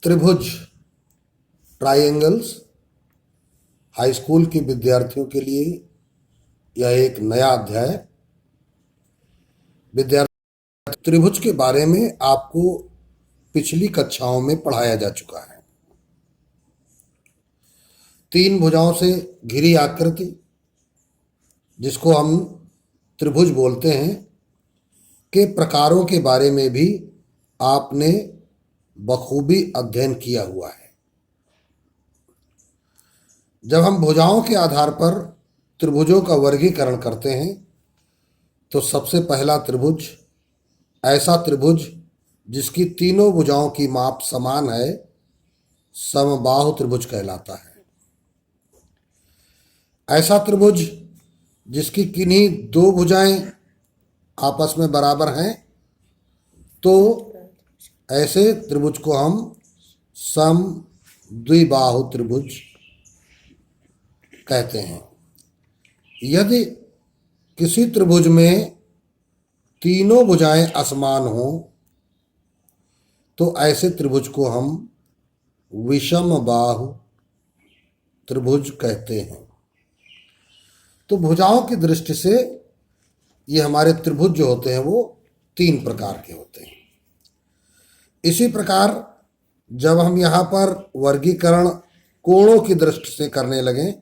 त्रिभुज triangles high school के विद्यार्थियों के लिए यह एक नया अध्याय। विद्यार्थी त्रिभुज के बारे में आपको पिछली कक्षाओं में पढ़ाया जा चुका है। तीन भुजाओं से घिरी आकृति जिसको हम त्रिभुज बोलते हैं के प्रकारों के बारे में भी आपने बखूबी अध्ययन किया हुआ है। जब हम भुजाओं के आधार पर त्रिभुजों का वर्गीकरण करते हैं तो सबसे पहला त्रिभुज ऐसा त्रिभुज जिसकी तीनों भुजाओं की माप समान है समबाहु त्रिभुज कहलाता है। ऐसा त्रिभुज जिसकी किन्हीं दो भुजाएं आपस में बराबर हैं तो ऐसे त्रिभुज को हम समद्विबाहु त्रिभुज कहते हैं। यदि किसी त्रिभुज में तीनों भुजाएं असमान हों तो ऐसे त्रिभुज को हम विषमबाहु त्रिभुज कहते हैं। तो भुजाओं की दृष्टि से ये हमारे त्रिभुज जो होते हैं वो तीन प्रकार के होते हैं। इसी प्रकार जब हम यहाँ पर वर्गीकरण कोणों की दृष्टि से करने लगें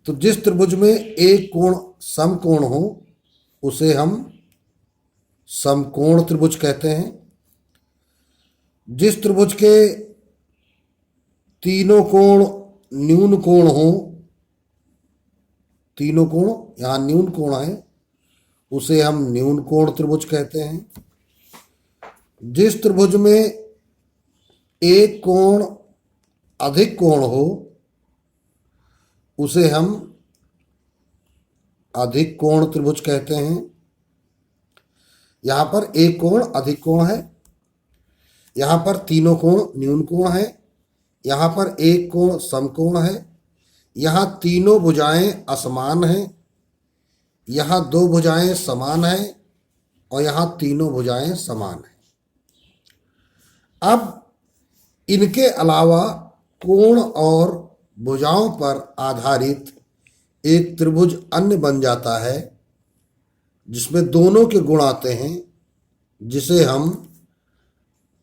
तो जिस त्रिभुज में एक कोण समकोण हो उसे हम समकोण त्रिभुज कहते हैं। जिस त्रिभुज के तीनों कोण न्यून कोण हो, तीनों कोण यहाँ न्यून कोण है, उसे हम न्यून कोण त्रिभुज कहते हैं। जिस त्रिभुज में एक कोण अधिक कोण हो उसे हम अधिक कोण त्रिभुज कहते हैं। यहाँ पर एक कोण अधिक कोण है, यहाँ पर तीनों कोण न्यून कोण है, यहाँ पर एक कोण समकोण है, यहाँ तीनों भुजाएं असमान हैं, यहाँ दो भुजाएं समान हैं और यहाँ तीनों भुजाएं समान हैं। अब इनके अलावा कोण और भुजाओं पर आधारित एक त्रिभुज अन्य बन जाता है जिसमें दोनों के गुण आते हैं, जिसे हम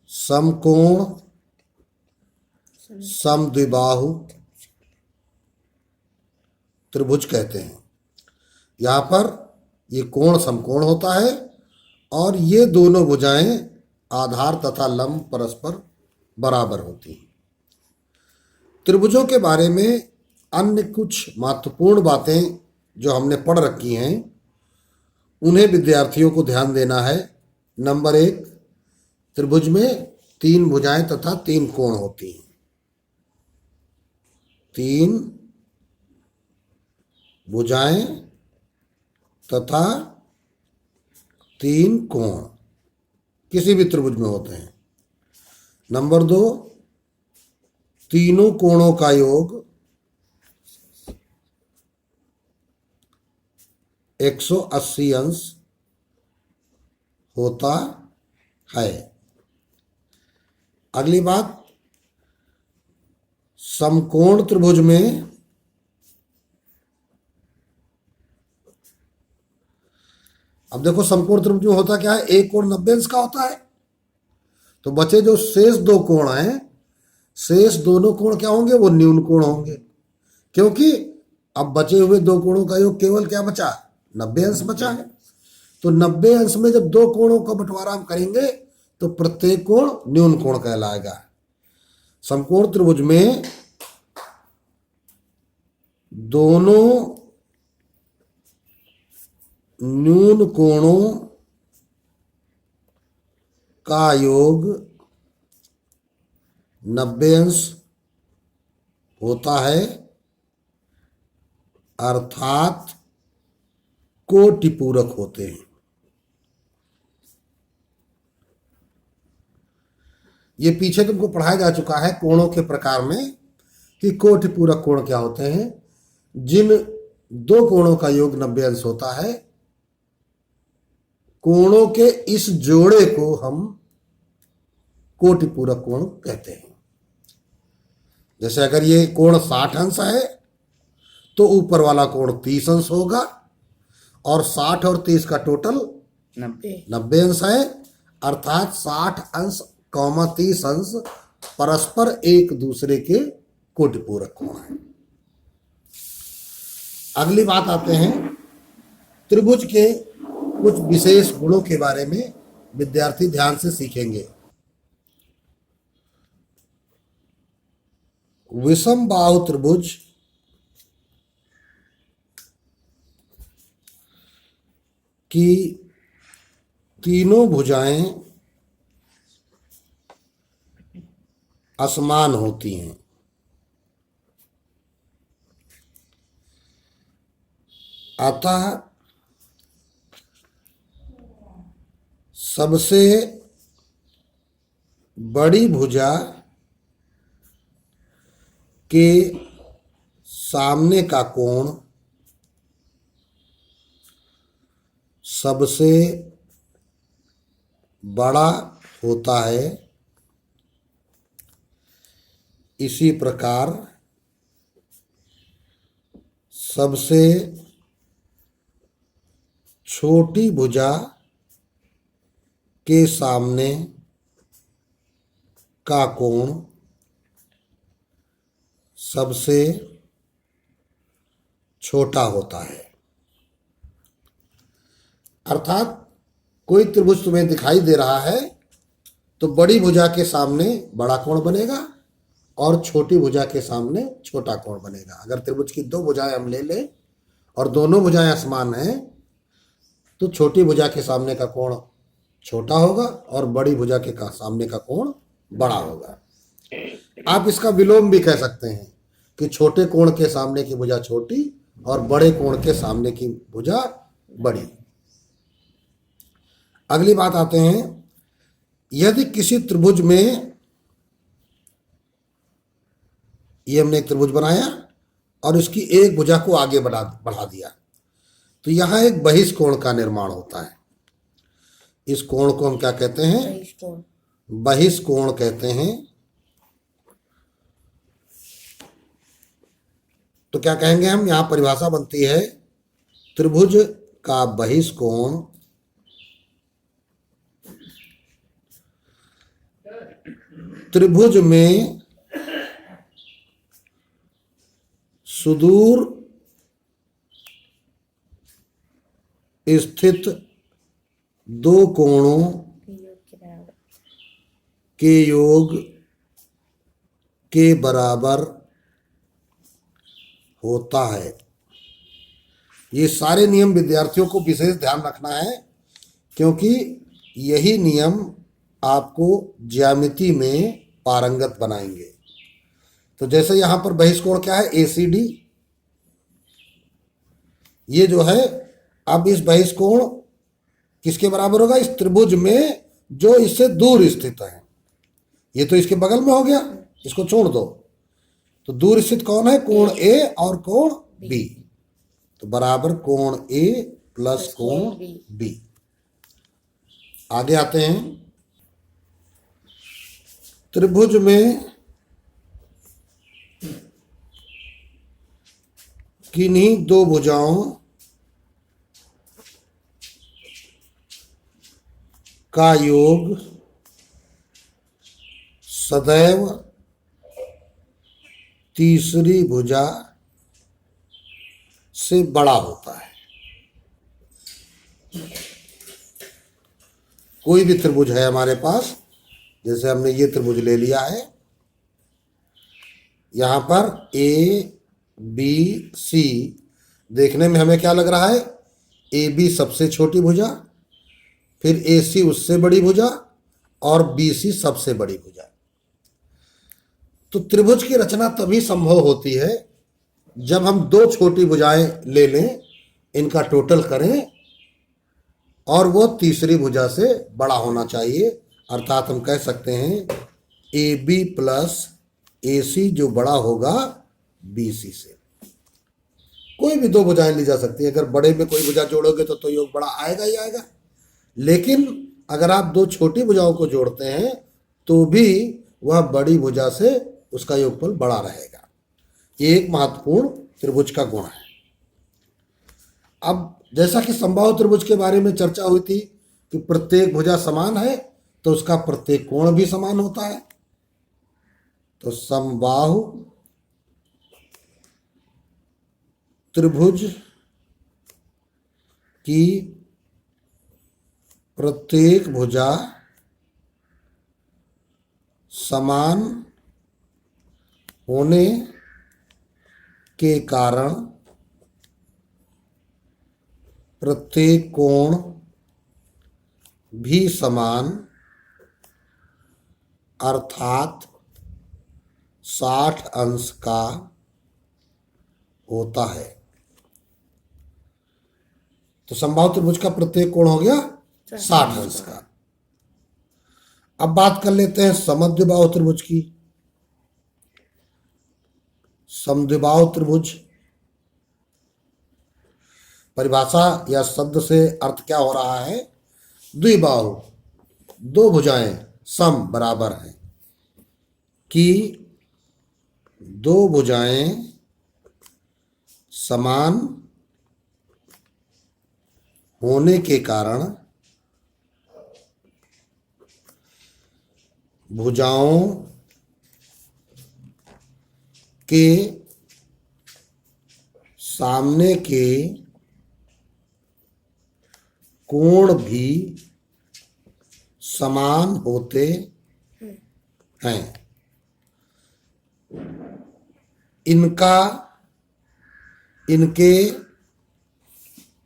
समकोण समद्विबाहु त्रिभुज कहते हैं। यहाँ पर ये कोण समकोण होता है और ये दोनों भुजाएं आधार तथा लंब परस्पर बराबर होती हैं। त्रिभुजों के बारे में अन्य कुछ महत्वपूर्ण बातें जो हमने पढ़ रखी हैं उन्हें विद्यार्थियों को ध्यान देना है। नंबर 1, त्रिभुज में तीन भुजाएं तथा तीन कोण होती हैं। तीन भुजाएं तथा तीन कोण किसी भी त्रिभुज में होते हैं। नंबर 2, तीनों कोणों का योग 180 अंश होता है। अगली बात, समकोण त्रिभुज में अब देखो समकोण त्रिभुज में होता क्या है, एक कोण 90 अंश का होता है। तो बचे जो शेष दो कोण हैं, शेष दोनों कोण क्या होंगे, वो न्यून कोण होंगे, क्योंकि अब बचे हुए दो कोणों का योग केवल क्या बचा, 90 अंश बचा है। तो 90 अंश में जब दो कोणों का बंटवारा हम करेंगे तो प्रत्येक कोण न्यून कोण कहलाएगा। समकोण त्रिभुज में दोनों न्यून कोणों का योग 90 अंश होता है, अर्थात कोटि पूरक होते हैं। ये पीछे तुमको पढ़ाया जा चुका है कोणों के प्रकार में कि कोटि पूरक कोण क्या होते हैं। जिन दो कोणों का योग 90 अंश होता है, कोणों के इस जोड़े को हम कोटि पूरक कोण कहते हैं। जैसे अगर ये कोण 60 अंश है तो ऊपर वाला कोण 30 अंश होगा, और 60 और 30 का टोटल 90 अंश है, अर्थात 60 अंश कौमा 30 अंश परस्पर एक दूसरे के कोटि पूरक कोण है। अगली बात आते हैं, त्रिभुज के कुछ विशेष गुणों के बारे में विद्यार्थी ध्यान से सीखेंगे। विषम बाहु त्रिभुज की तीनों भुजाएं असमान होती हैं। अतः सबसे बड़ी भुजा के सामने का कोण सबसे बड़ा होता है। इसी प्रकार सबसे छोटी भुजा के सामने का कोण सबसे छोटा होता है। अर्थात कोई त्रिभुज तुम्हें दिखाई दे रहा है तो बड़ी भुजा के सामने बड़ा कोण बनेगा और छोटी भुजा के सामने छोटा कोण बनेगा। अगर त्रिभुज की दो भुजाएं हम ले लें और दोनों भुजाएं असमान हैं तो छोटी भुजा के सामने का कोण छोटा होगा और बड़ी भुजा के सामने का कोण बड़ा होगा। आप इसका विलोम भी कह सकते हैं कि छोटे कोण के सामने की भुजा छोटी और बड़े कोण के सामने की भुजा बड़ी। अगली बात आते हैं, यदि किसी त्रिभुज में, ये हमने एक त्रिभुज बनाया और उसकी एक भुजा को आगे बढ़ा दिया तो यहां एक बहिष्कोण का निर्माण होता है। इस कोण को हम क्या कहते हैं? बहिष्कोण कहते हैं। तो क्या कहेंगे हम? यहां परिभाषा बनती है, त्रिभुज का बहिष्कोण त्रिभुज में सुदूर स्थित दो कोणों के योग के बराबर होता है। ये सारे नियम विद्यार्थियों को विशेष ध्यान रखना है, क्योंकि यही नियम आपको ज्यामिति में पारंगत बनाएंगे। तो जैसे यहां पर बहिष्कोण क्या है? ACD। ये जो है, अब इस बहिष्कोण किसके बराबर होगा? इस त्रिभुज में जो इससे दूर स्थित है। ये तो इसके बगल में हो गया, इसको छोड़ दो। तो दूर स्थित कौन है? कोण A और कोण B। तो बराबर कोण A प्लस कोण B। आगे आते हैं, त्रिभुज में किन्हीं दो भुजाओं का योग सदैव तीसरी भुजा से बड़ा होता है। कोई भी त्रिभुज है हमारे पास, जैसे हमने ये त्रिभुज ले लिया है, यहां पर ABC देखने में हमें क्या लग रहा है? AB सबसे छोटी भुजा, फिर AC उससे बड़ी भुजा और BC सबसे बड़ी भुजा। तो त्रिभुज की रचना तभी संभव होती है जब हम दो छोटी भुजाएं ले लें, इनका टोटल करें और वो तीसरी भुजा से बड़ा होना चाहिए। अर्थात हम कह सकते हैं AB प्लस AC जो बड़ा होगा BC से। कोई भी दो भुजाएं ली जा सकती है। अगर बड़े में कोई भुजा जोड़ोगे तो योग बड़ा आएगा ही आएगा, लेकिन अगर आप दो छोटी भुजाओं को जोड़ते हैं तो भी वह बड़ी भुजा से उसका योगफल बड़ा रहेगा। ये एक महत्वपूर्ण त्रिभुज का गुण है। अब जैसा कि समबाहु त्रिभुज के बारे में चर्चा हुई थी कि प्रत्येक भुजा समान है तो उसका प्रत्येक कोण भी समान होता है। तो समबाहु त्रिभुज की प्रत्येक भुजा समान होने के कारण प्रत्येक कोण भी समान अर्थात 60 अंश का होता है। तो समबाहु त्रिभुज का प्रत्येक कोण हो गया 60 अंश का। अब बात कर लेते हैं समद्विबाहु त्रिभुज की। समद्विबाहु त्रिभुज परिभाषा या शब्द से अर्थ क्या हो रहा है? द्विबाहु, दो भुजाएं सम बराबर हैं, कि दो भुजाएं समान होने के कारण भुजाओं के सामने के कोण भी समान होते हैं। इनके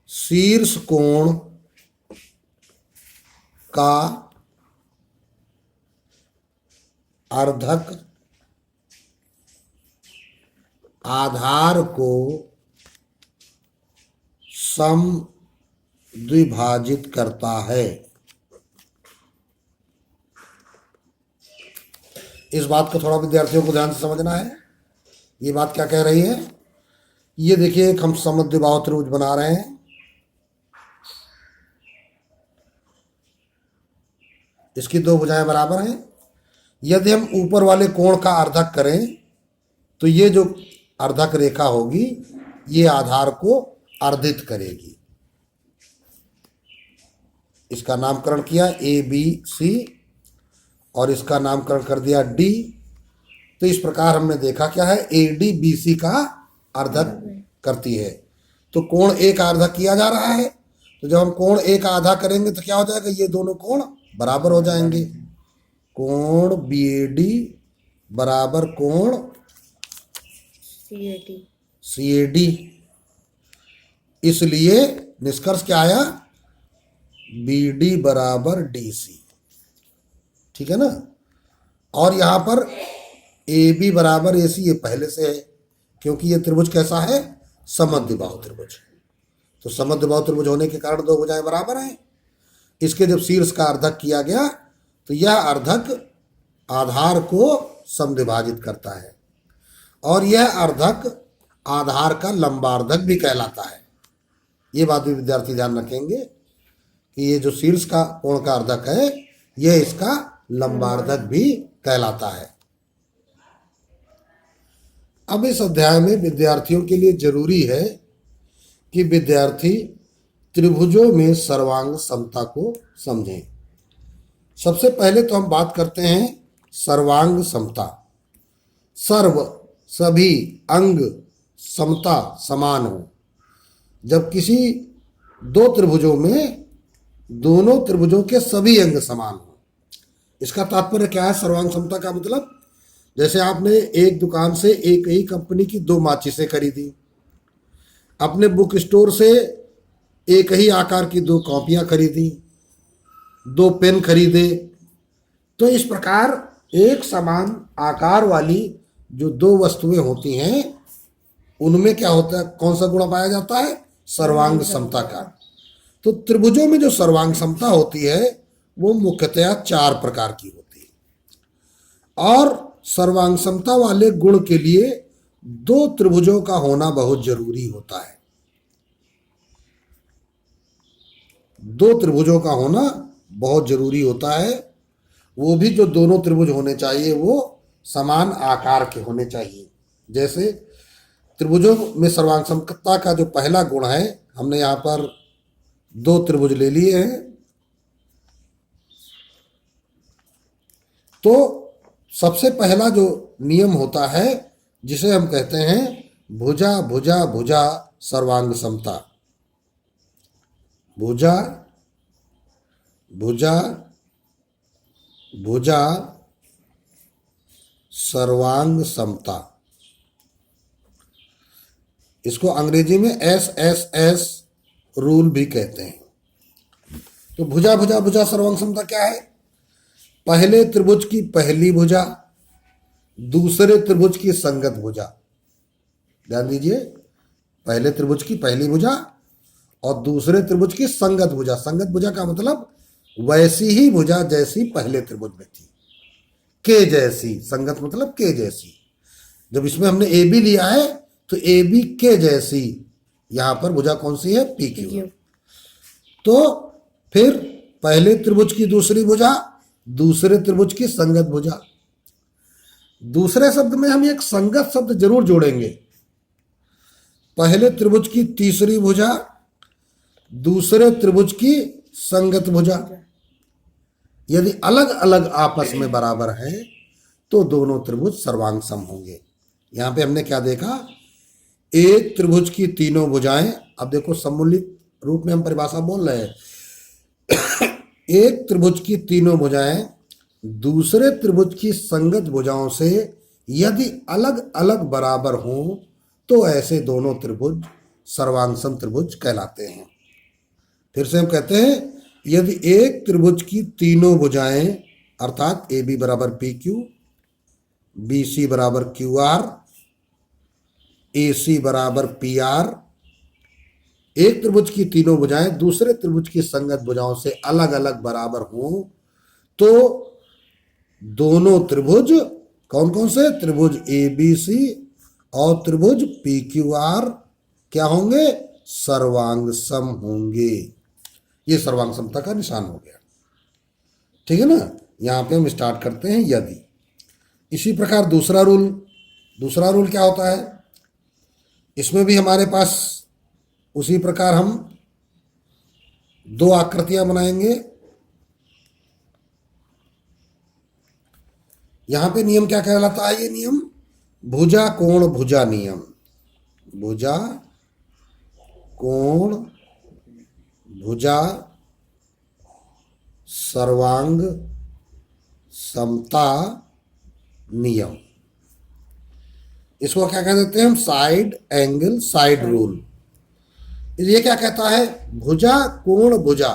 शीर्ष कोण का अर्धक आधार को सम द्विभाजित करता है। इस बात को थोड़ा विद्यार्थियों को ध्यान से समझना है। ये बात क्या कह रही है? ये देखिए, एक हम समद्विबाहु त्रिभुज बना रहे हैं। इसकी दो भुजाएं बराबर हैं। यदि हम ऊपर वाले कोण का अर्धक करें तो ये जो अर्धक रेखा होगी ये आधार को अर्धित करेगी। इसका नामकरण किया ABC और इसका नामकरण कर दिया D। तो इस प्रकार हमने देखा क्या है, ADBC का अर्धक करती है। तो कोण A का अर्धक किया जा रहा है। तो जब हम कोण A का आधा करेंगे तो क्या हो जाएगा, ये दोनों कोण बराबर हो जाएंगे। कोण BAD बराबर कोण CAD। इसलिए निष्कर्ष क्या आया, BD बराबर DC। ठीक है ना। और यहां पर AB बराबर AC ये पहले से है, क्योंकि ये त्रिभुज कैसा है, समद्विबाहु त्रिभुज। तो समद्विबाहु त्रिभुज होने के कारण दो भुजाएं बराबर हैं। इसके जब शीर्ष का अर्धक किया गया तो यह अर्धक आधार को समद्विभाजित करता है, और यह अर्धक आधार का लंबार्धक भी कहलाता है। ये बात भी विद्यार्थी ध्यान रखेंगे कि ये जो शीर्ष का कोण का अर्धक है यह इसका लंबार्धक भी कहलाता है। अब इस अध्याय में विद्यार्थियों के लिए जरूरी है कि विद्यार्थी त्रिभुजों में सर्वांग समता को समझें। सबसे पहले तो हम बात करते हैं सर्वांग समता। सर्व सभी, अंग समता समान हो। जब किसी दो त्रिभुजों में दोनों त्रिभुजों के सभी अंग समान हो। इसका तात्पर्य क्या है सर्वांग समता का मतलब? जैसे आपने एक दुकान से एक ही कंपनी की दो माचिसें खरीदी, अपने बुक स्टोर से एक ही आकार की दो कॉपियां खरीदी, दो पेन खरीदे। तो इस प्रकार एक समान आकार वाली जो दो वस्तुएं होती हैं उनमें क्या होता है, कौन सा गुण पाया जाता है, सर्वांग समता का। तो त्रिभुजों में जो सर्वांग समता होती है वो मुख्यतया 4 प्रकार की होती है, और सर्वांग समता वाले गुण के लिए दो त्रिभुजों का होना बहुत जरूरी होता है। दो त्रिभुजों का होना बहुत जरूरी होता है, वो भी जो दोनों त्रिभुज होने चाहिए वो समान आकार के होने चाहिए। जैसे त्रिभुजों में सर्वांग समता का जो पहला गुण है, हमने यहाँ पर दो त्रिभुज ले लिए हैं, तो सबसे पहला जो नियम होता है जिसे हम कहते हैं भुजा भुजा भुजा सर्वांग समता। भुजा भुजा भुजा सर्वांग समता, इसको अंग्रेजी में SSS रूल भी कहते हैं। तो भुजा भुजा भुजा सर्वांग समता क्या है? पहले त्रिभुज की पहली भुजा दूसरे त्रिभुज की संगत भुजा। ध्यान दीजिए, पहले त्रिभुज की पहली भुजा और दूसरे त्रिभुज की संगत भुजा। संगत भुजा का मतलब वैसी ही भुजा जैसी पहले त्रिभुज में थी, के जैसी। संगत मतलब के जैसी। जब इसमें हमने ए बी लिया है तो ए बी के जैसी यहां पर भुजा कौन सी है? P Q. तो फिर पहले त्रिभुज की दूसरी भुजा दूसरे त्रिभुज की संगत भुजा। दूसरे शब्द में हम एक संगत शब्द जरूर जोड़ेंगे। पहले त्रिभुज की तीसरी भुजा दूसरे त्रिभुज की संगत भुजा। यदि अलग अलग आपस में बराबर है तो दोनों त्रिभुज सर्वांग सम होंगे। यहां पे हमने क्या देखा? एक त्रिभुज की तीनों भुजाएं, अब देखो सम्मिलित रूप में हम परिभाषा बोल रहे हैं। एक त्रिभुज की तीनों भुजाएं दूसरे त्रिभुज की संगत भुजाओं से यदि अलग अलग बराबर हों तो ऐसे दोनों त्रिभुज सर्वांगसम त्रिभुज कहलाते हैं। फिर से हम कहते हैं, यदि एक त्रिभुज की तीनों भुजाएं अर्थात ए बी बराबर पी क्यू, बी सी बराबर क्यू आर, ए सी बराबर पी आर, एक त्रिभुज की तीनों भुजाएं दूसरे त्रिभुज की संगत भुजाओं से अलग अलग बराबर हों तो दोनों त्रिभुज कौन कौन से? त्रिभुज ए बी सी और त्रिभुज पी क्यू आर क्या होंगे? सर्वांग सम होंगे। ये सर्वांग समता का निशान हो गया। ठीक है ना? यहां पे हम स्टार्ट करते हैं यदि। इसी प्रकार दूसरा रूल क्या होता है? इसमें भी हमारे पास उसी प्रकार हम दो आकृतियां बनाएंगे। यहां पे नियम क्या कहलाता है? ये नियम भुजा कोण भुजा नियम। भुजा कोण भुजा सर्वांग समता नियम। इसको क्या कह देते हैं हम? Side angle side rule. ये क्या कहता है? भुजा कोण भुजा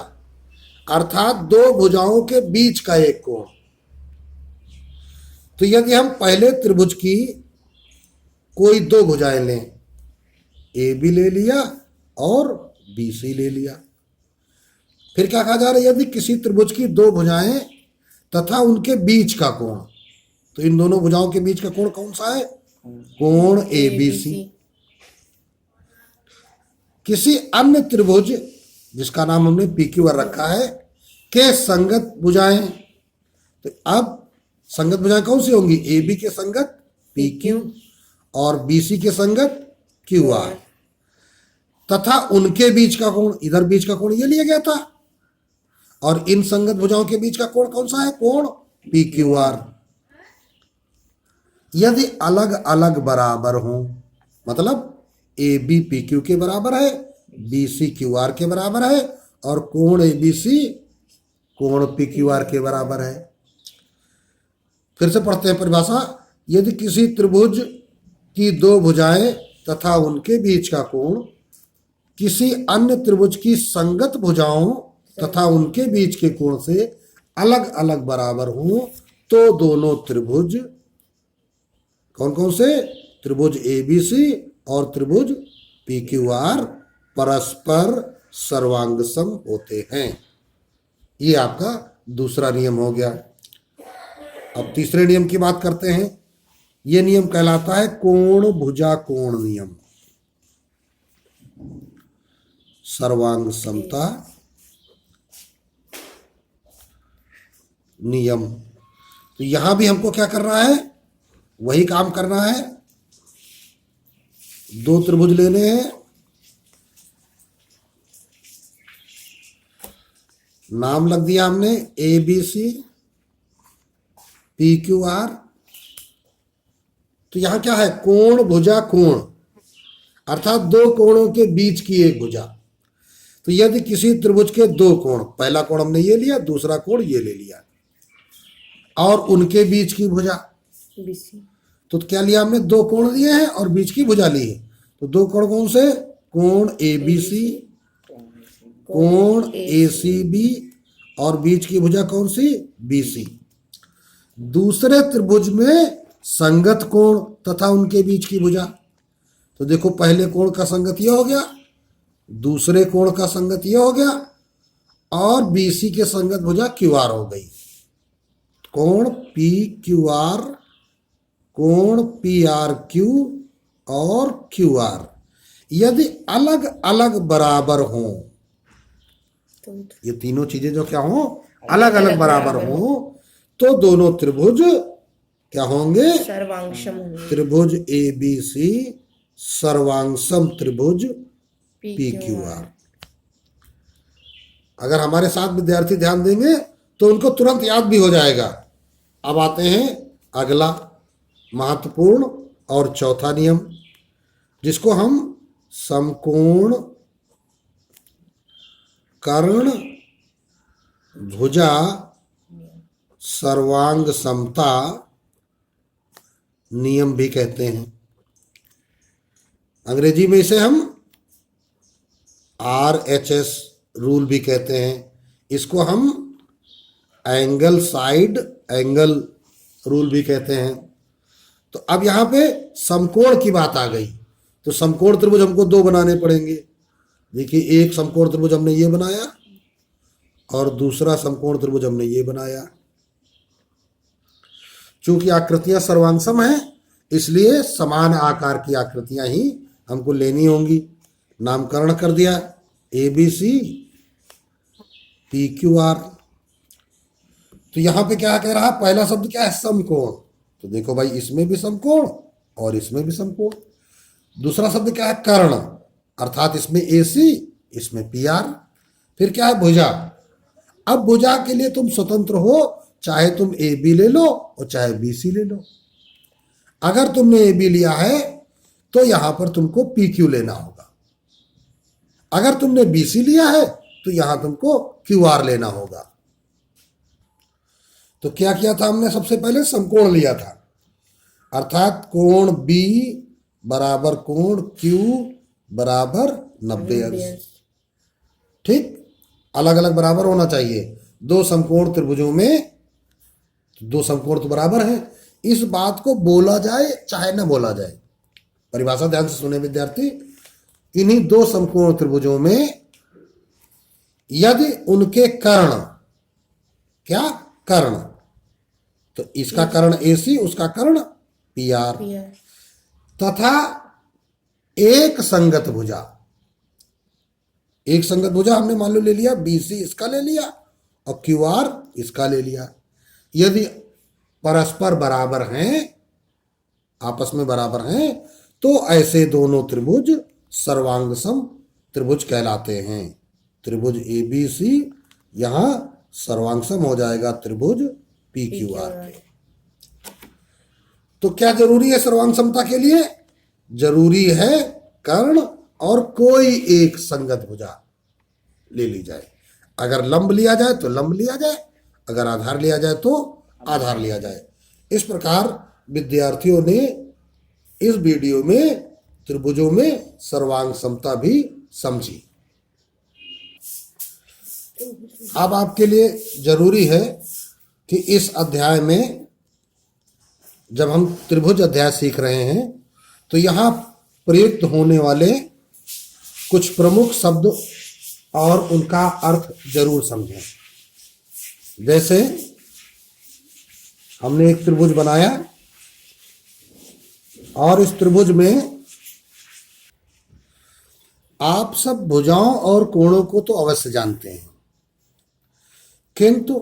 अर्थात दो भुजाओं के बीच का एक कोण। तो यदि हम पहले त्रिभुज की कोई दो भुजाएं लें, ए बी ले लिया और बी सी ले लिया, फिर क्या कहा जा रहा है? यदि किसी त्रिभुज की दो भुजाएं तथा उनके बीच का कोण, तो इन दोनों भुजाओं के बीच का कोण कौन सा है? कोण ए बी सी। किसी अन्य त्रिभुज जिसका नाम हमने पी क्यू आर रखा है के संगत भुजाएं, तो अब संगत भुजाएं कौन सी होंगी? ए बी के संगत पी क्यू और बी सी के संगत क्यू आर तथा उनके बीच का कोण, इधर बीच का कोण ये लिया गया था, और इन संगत भुजाओं के बीच का कोण कौन सा है? कोण पी क्यू आर। यदि अलग अलग बराबर हो, मतलब ए बी पी क्यू के बराबर है, बी सी क्यू आर के बराबर है और कोण ए बी सी कोण पी क्यू आर के बराबर है। फिर से पढ़ते हैं परिभाषा। यदि किसी त्रिभुज की दो भुजाएं तथा उनके बीच का कोण किसी अन्य त्रिभुज की संगत भुजाओं तथा उनके बीच के कोण से अलग अलग बराबर हो तो दोनों त्रिभुज कौन कौन से? त्रिभुज ए बी सी और त्रिभुज पी क्यू आर परस्पर सर्वांगसम होते हैं। ये आपका दूसरा नियम हो गया। अब तीसरे नियम की बात करते हैं। यह नियम कहलाता है कोण भुजा कोण नियम। सर्वांग समता नियम तो यहां भी हमको क्या करना है, वही काम करना है। दो त्रिभुज लेने हैं, नाम लग दिया हमने A B C P Q R. तो यहां क्या है, कोण भुजा कोण, अर्थात दो कोणों के बीच की एक भुजा। तो यदि किसी त्रिभुज के दो कोण, पहला कोण हमने ये लिया, दूसरा कोण ये ले लिया, और उनके बीच की भुजा, तो क्या लिया हमने, दो कोण लिए हैं और बीच की भुजा ली है। तो दो कोण कौन से, कोण ए बी सी, कोण ए सी बी, और बीच की भुजा कौन सी, बी सी। दूसरे त्रिभुज में संगत कोण तथा उनके बीच की भुजा। तो देखो पहले कोण का संगत यह हो गया, दूसरे कोण का संगत यह हो गया, और बीसी के संगत भुजा क्यू आर हो गई। कोण पी क्यू आर, कोण पी आर क्यू और क्यू आर यदि अलग अलग बराबर हों, ये तीनों चीजें जो क्या हो, अलग अलग बराबर हों, तो दोनों त्रिभुज क्या होंगे, सर्वांगसम होंगे। त्रिभुज ए बी सी सर्वांगसम त्रिभुज पी क्यू आर। अगर हमारे साथ विद्यार्थी ध्यान देंगे तो उनको तुरंत याद भी हो जाएगा। अब आते हैं अगला महत्वपूर्ण और चौथा नियम, जिसको हम समकोण कर्ण भुजा सर्वांग समता नियम भी कहते हैं। अंग्रेजी में इसे हम RHS रूल भी कहते हैं। इसको हम एंगल साइड एंगल रूल भी कहते हैं। तो अब यहां पे समकोण की बात आ गई, तो समकोण त्रिभुज हमको दो बनाने पड़ेंगे। देखिए एक समकोण त्रिभुज हमने ये बनाया और दूसरा समकोण त्रिभुज हमने ये बनाया। चूंकि आकृतियां सर्वांगसम हैं, इसलिए समान आकार की आकृतियां ही हमको लेनी होंगी। नामकरण कर दिया A B C P Q R. तो यहां पे क्या कह रहा है, पहला शब्द क्या है, समकोण। तो देखो भाई इसमें भी समकोण और इसमें भी समकोण। दूसरा शब्द क्या है, कर्ण, अर्थात इसमें ए सी इसमें पी आर। फिर क्या है, भुजा। अब भुजा के लिए तुम स्वतंत्र हो, चाहे तुम ए बी ले लो और चाहे बी सी ले लो। अगर तुमने ए बी लिया है तो यहां पर तुमको पी क्यू लेना होगा। अगर तुमने बी सी लिया है तो यहां तुमको क्यू आर लेना होगा। तो क्या किया था हमने, सबसे पहले समकोण लिया था, अर्थात कोण बी बराबर कोण क्यू बराबर 90 अंश। ठीक, अलग अलग बराबर होना चाहिए। दो समकोण त्रिभुजों में दो समकोण तो बराबर हैं, इस बात को बोला जाए चाहे ना बोला जाए। परिभाषा ध्यान से सुने विद्यार्थी, इन्हीं दो समकोण त्रिभुजों में यदि उनके कर्ण, क्या कर्ण, तो इसका कर्ण AC, उसका कर्ण PR, तथा एक संगत भुजा, एक संगत भुजा हमने मान लो ले लिया, BC इसका ले लिया और QR इसका ले लिया। यदि परस्पर बराबर हैं, आपस में बराबर हैं, तो ऐसे दोनों त्रिभुज सर्वांगसम त्रिभुज कहलाते हैं। त्रिभुज ABC यहां सर्वांगसम हो जाएगा त्रिभुज PQR के। तो क्या जरूरी है सर्वांग समता के लिए, जरूरी है कर्ण और कोई एक संगत भुजा ले ली जाए। अगर लंब लिया जाए तो लंब लिया जाए, अगर आधार लिया जाए तो आधार लिया जाए। इस प्रकार विद्यार्थियों ने इस वीडियो में त्रिभुजों में सर्वांग समता भी समझी। अब आपके लिए जरूरी है कि इस अध्याय में, जब हम त्रिभुज अध्याय सीख रहे हैं, तो यहां प्रयुक्त होने वाले कुछ प्रमुख शब्द और उनका अर्थ जरूर समझें। जैसे हमने एक त्रिभुज बनाया और इस त्रिभुज में आप सब भुजाओं और कोणों को तो अवश्य जानते हैं, किंतु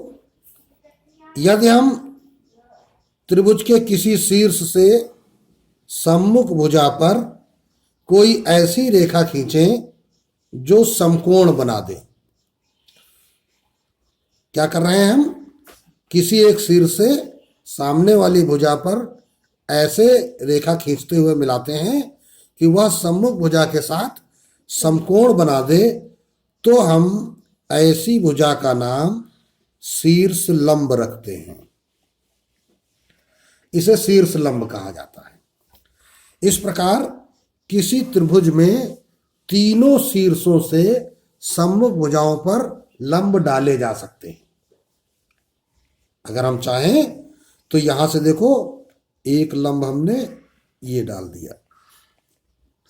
यदि हम त्रिभुज के किसी शीर्ष से सम्मुख भुजा पर कोई ऐसी रेखा खींचें जो समकोण बना दे। क्या कर रहे हैं हम? किसी एक शीर्ष से सामने वाली भुजा पर ऐसे रेखा खींचते हुए मिलाते हैं कि वह सम्मुख भुजा के साथ समकोण बना दे, तो हम ऐसी भुजा का नाम शीर्ष लंब रखते हैं। इसे शीर्ष लंब कहा जाता है। इस प्रकार किसी त्रिभुज में तीनों शीर्षों से सम्मुख भुजाओं पर लंब डाले जा सकते हैं। अगर हम चाहें तो यहां से देखो, एक लंब हमने ये डाल दिया,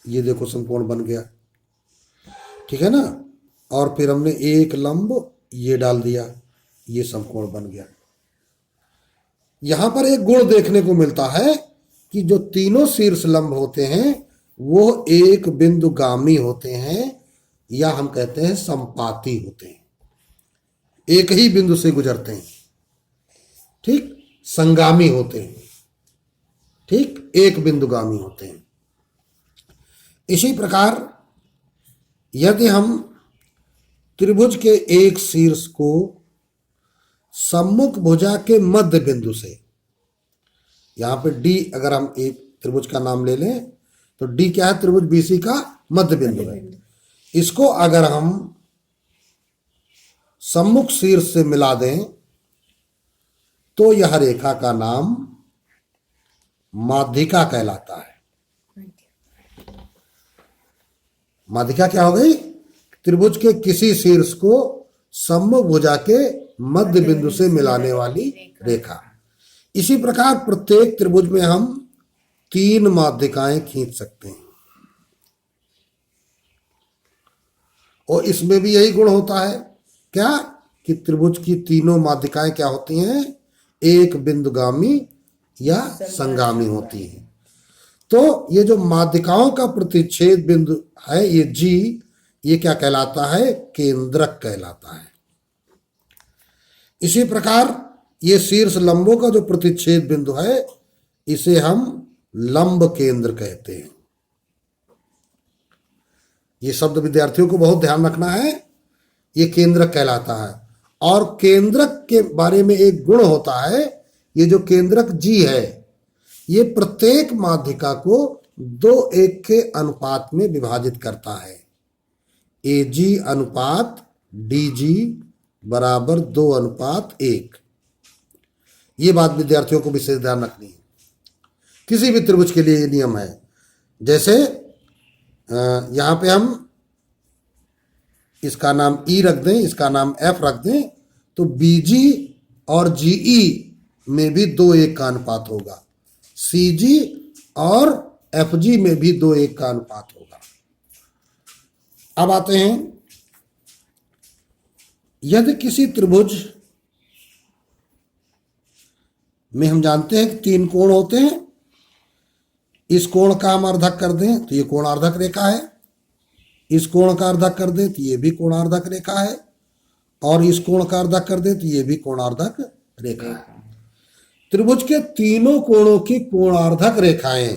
ये देखो समकोण बन गया, ठीक है ना। और फिर हमने एक लंब ये डाल दिया, ये समकोण बन गया। यहां पर एक गुण देखने को मिलता है कि जो तीनों शीर्ष लंब होते हैं वो एक बिंदुगामी होते हैं, या हम कहते हैं संपाती होते हैं, एक ही बिंदु से गुजरते हैं, ठीक। संगामी होते हैं, ठीक, एक बिंदुगामी होते हैं। इसी प्रकार यदि हम त्रिभुज के एक शीर्ष को सम्मुख भुजा के मध्य बिंदु से, यहां पे डी, अगर हम एक त्रिभुज का नाम ले लें तो डी क्या है? त्रिभुज बीसी का मध्य बिंदु है। इसको अगर हम सम्मुख शीर्ष से मिला दें तो यह रेखा का नाम माध्यिका कहलाता है। माध्यिका क्या हो गई? त्रिभुज के किसी शीर्ष को सम्मुख भुजा के मध्य बिंदु से मिलाने वाली रेखा। इसी प्रकार प्रत्येक त्रिभुज में हम 3 माध्यिकाएं खींच सकते हैं, और इसमें भी यही गुण होता है क्या, कि त्रिभुज की तीनों माध्यिकाएं क्या होती हैं? एक बिंदुगामी या संगामी होती हैं। तो ये जो माध्यिकाओं का प्रतिच्छेद बिंदु है, ये जी, ये क्या कहलाता है? केंद्रक कहलाता है। इसी प्रकार ये शीर्ष लंबों का जो प्रतिच्छेद बिंदु है, इसे हम लंब केंद्र कहते हैं। ये शब्द विद्यार्थियों को बहुत ध्यान रखना है, ये केंद्रक कहलाता है। और केंद्रक के बारे में एक गुण होता है, ये जो केंद्रक जी है, ये प्रत्येक माध्यिका को 2:1 के अनुपात में विभाजित करता है। AG अनुपात DG बराबर 2:1। ये बात विद्यार्थियों को विशेष ध्यान रखनी है। किसी भी त्रिभुज के लिए ये नियम है। जैसे यहां पे हम इसका नाम E रख दें, इसका नाम F रख दें, तो BG और GE में भी 2:1 का अनुपात होगा, CG और FG में भी 2:1 का अनुपात होगा। अब आते हैं, यदि किसी त्रिभुज में हम जानते हैं कि 3 कोण होते हैं, इस कोण का हम अर्धक कर दें तो ये कोणार्धक रेखा है, इस कोण का अर्धक कर दें तो ये भी कोणार्धक रेखा है, और इस कोण का अर्धक कर दें तो ये भी कोणार्धक रेखा है। त्रिभुज के तीनों कोणों की कोणार्धक रेखाएं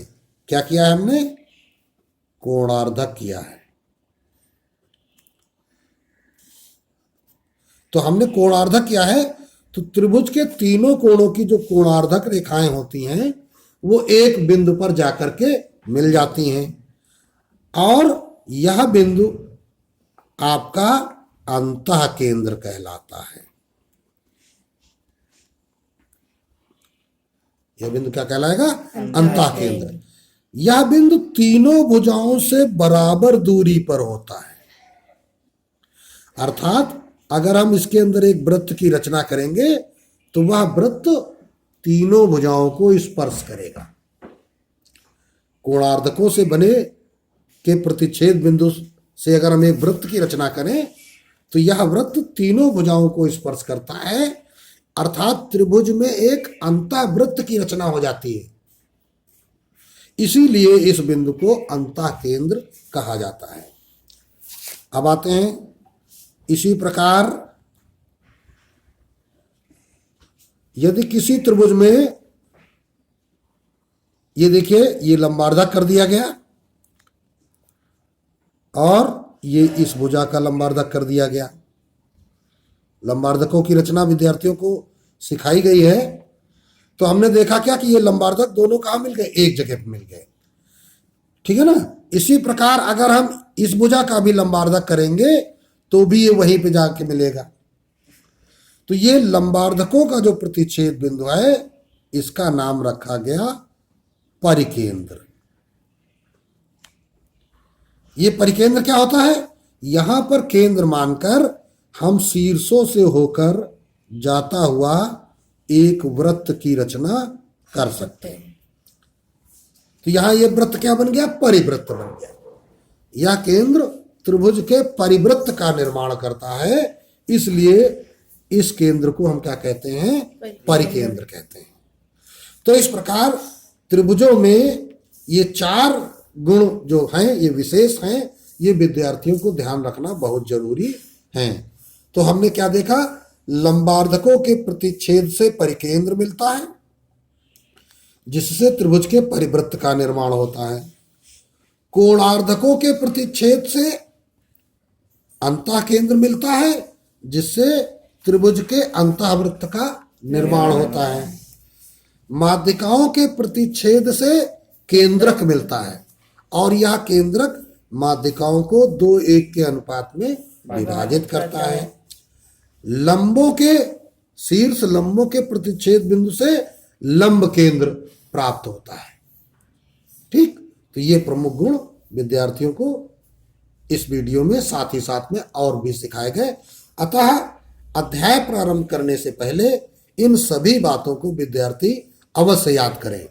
क्या किया है हमने? कोणार्धक किया है। तो हमने कोणार्धक किया है, तो त्रिभुज के तीनों कोणों की जो कोणार्धक रेखाएं होती हैं वो एक बिंदु पर जाकर के मिल जाती हैं, और यह बिंदु आपका अंतः केंद्र कहलाता है। यह बिंदु क्या कहलाएगा? अंतः केंद्र। यह बिंदु तीनों भुजाओं से बराबर दूरी पर होता है। अर्थात अगर हम इसके अंदर एक वृत्त की रचना करेंगे तो वह वृत्त तीनों भुजाओं को स्पर्श करेगा। कोणार्धकों से बने के प्रतिच्छेद बिंदु से अगर हम एक वृत्त की रचना करें तो यह वृत्त तीनों भुजाओं को स्पर्श करता है, अर्थात त्रिभुज में एक अंतःवृत्त की रचना हो जाती है। इसीलिए इस बिंदु को अंतः केंद्र कहा जाता है। अब आते हैं, इसी प्रकार यदि किसी त्रिभुज में ये देखिए, ये लंबार्धक कर दिया गया और ये इस भुजा का लंबार्धक कर दिया गया। लंबार्धकों की रचना विद्यार्थियों को सिखाई गई है। तो हमने देखा क्या कि ये लंबार्धक दोनों कहाँ मिल गए, एक जगह पे मिल गए, ठीक है ना। इसी प्रकार अगर हम इस भुजा का भी लंबार्धक करेंगे तो भी ये वहीं पे जाके मिलेगा। तो ये लंबार्धकों का जो प्रतिच्छेद बिंदु है इसका नाम रखा गया परिकेंद्र। ये परिकेंद्र क्या होता है, यहां पर केंद्र मानकर हम शीर्षों से होकर जाता हुआ एक वृत्त की रचना कर सकते हैं। तो यहां ये वृत्त क्या बन गया, परिवृत्त बन गया। यह केंद्र त्रिभुज के परिवृत्त का निर्माण करता है, इसलिए इस केंद्र को हम क्या कहते हैं, परिकेंद्र कहते हैं। तो इस प्रकार त्रिभुजों में ये 4 गुण जो हैं, ये विशेष हैं, ये विद्यार्थियों को ध्यान रखना बहुत जरूरी है। तो हमने क्या देखा, लंबार्धकों के प्रतिच्छेद से परिकेंद्र मिलता है जिससे त्रिभुज के परिवृत्त का निर्माण होता है। कोणार्धकों के प्रतिच्छेद से अंतःकेंद्र मिलता है जिससे त्रिभुज के अंतःवृत्त का निर्माण होता है। माध्यिकाओं के प्रतिच्छेद से केंद्रक मिलता है और यह केंद्रक माध्यिकाओं को 2:1 के अनुपात में विभाजित करता है। लंबों के शीर्ष लंबों के प्रतिच्छेद बिंदु से लंब केंद्र प्राप्त होता है। ठीक, तो ये प्रमुख गुण विद्यार्थियों को इस वीडियो में साथ ही साथ में और भी सिखाए गए। अतः अध्याय प्रारंभ करने से पहले इन सभी बातों को विद्यार्थी अवश्य याद करें।